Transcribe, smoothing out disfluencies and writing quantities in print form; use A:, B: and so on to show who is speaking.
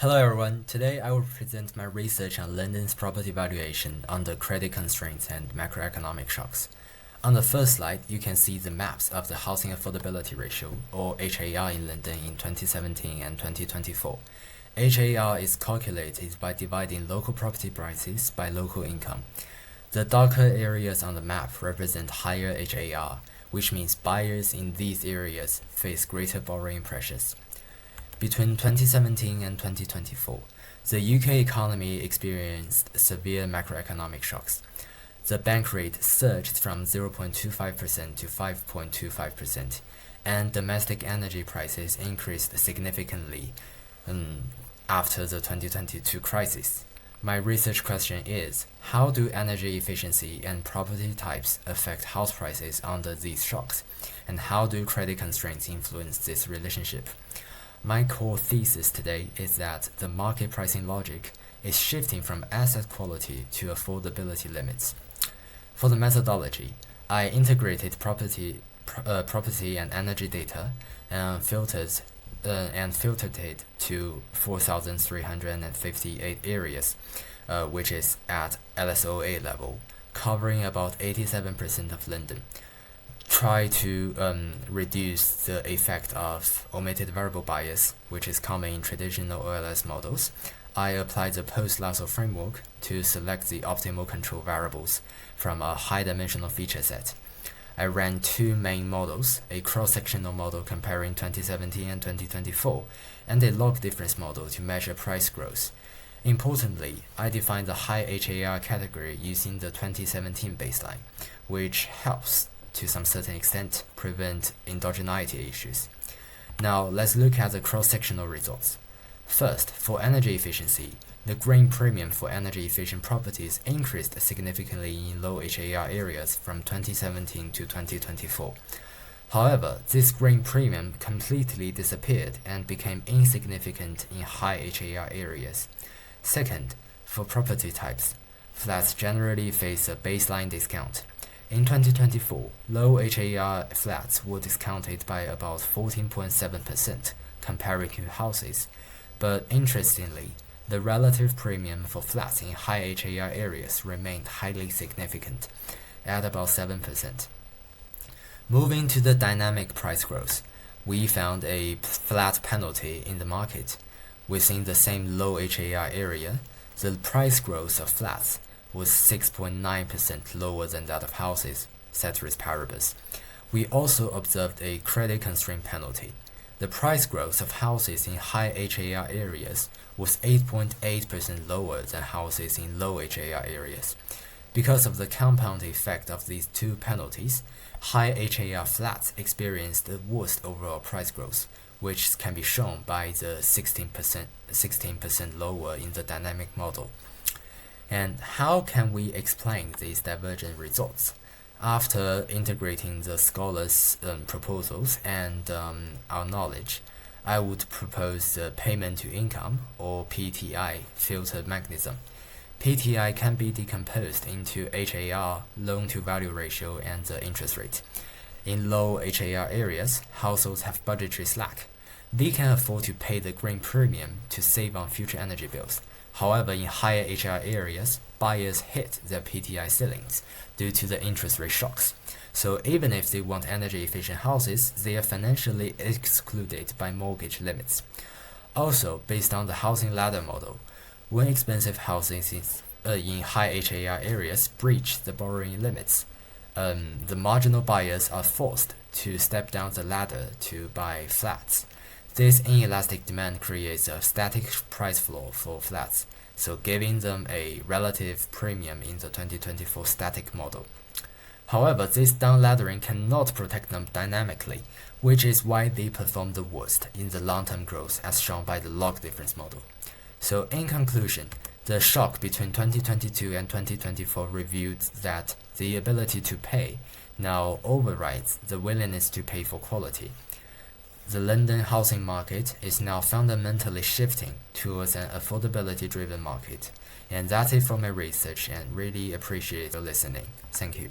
A: Hello everyone, today I will present my research on London's property valuation under credit constraints and macroeconomic shocks. On the first slide, you can see the maps of the Housing Affordability Ratio, or HAR, in London in 2017 and 2024. HAR is calculated by dividing local property prices by local income. The darker areas on the map represent higher HAR, which means buyers in these areas face greater borrowing pressures. Between 2017 and 2024, the UK economy experienced severe macroeconomic shocks. The bank rate surged from 0.25% to 5.25%, and domestic energy prices increased significantly after the 2022 crisis. My research question is, how do energy efficiency and property types affect house prices under these shocks, and how do credit constraints influence this relationship? My core thesis today is that the market pricing logic is shifting from asset quality to affordability limits. For the methodology, I integrated property and energy data and filtered it to 4,358 areas, which is at LSOA level, covering about 87% of London. Try to reduce the effect of omitted variable bias, which is common in traditional OLS models. I applied the post-Lasso framework to select the optimal control variables from a high-dimensional feature set. I ran two main models, a cross-sectional model comparing 2017 and 2024, and a log difference model to measure price growth. Importantly, I defined the high HAR category using the 2017 baseline, which helps to some certain extent prevent endogeneity issues. Now let's look at the cross-sectional results. First, for energy efficiency, the green premium for energy efficient properties increased significantly in low HAR areas from 2017 to 2024. However, this green premium completely disappeared and became insignificant in high HAR areas. Second, for property types, flats generally face a baseline discount. In 2024, low HAR flats were discounted by about 14.7% compared to houses, but interestingly, the relative premium for flats in high HAR areas remained highly significant, at about 7%. Moving to the dynamic price growth, we found a flat penalty in the market. Within the same low HAR area, the price growth of flats was 6.9% lower than that of houses, ceteris paribus. We also observed a credit constraint penalty. The price growth of houses in high HAR areas was 8.8% lower than houses in low HAR areas. Because of the compound effect of these two penalties, high HAR flats experienced the worst overall price growth, which can be shown by the 16% lower in the dynamic model. And how can we explain these divergent results? After integrating the scholars' proposals and our knowledge, I would propose the payment to income, or PTI, filter mechanism. PTI can be decomposed into HAR, loan-to-value ratio, and the interest rate. In low HAR areas, households have budgetary slack. They can afford to pay the green premium to save on future energy bills. However, in higher HAR areas, buyers hit their PTI ceilings due to the interest rate shocks. So even if they want energy-efficient houses, they are financially excluded by mortgage limits. Also, based on the housing ladder model, when expensive houses in high HAR areas breach the borrowing limits, the marginal buyers are forced to step down the ladder to buy flats. This inelastic demand creates a static price floor for flats, so giving them a relative premium in the 2024 static model. However, this downladdering cannot protect them dynamically, which is why they perform the worst in the long-term growth as shown by the log difference model. So in conclusion, the shock between 2022 and 2024 revealed that the ability to pay now overrides the willingness to pay for quality. The London housing market is now fundamentally shifting towards an affordability-driven market. And that's it for my research, and really appreciate your listening. Thank you.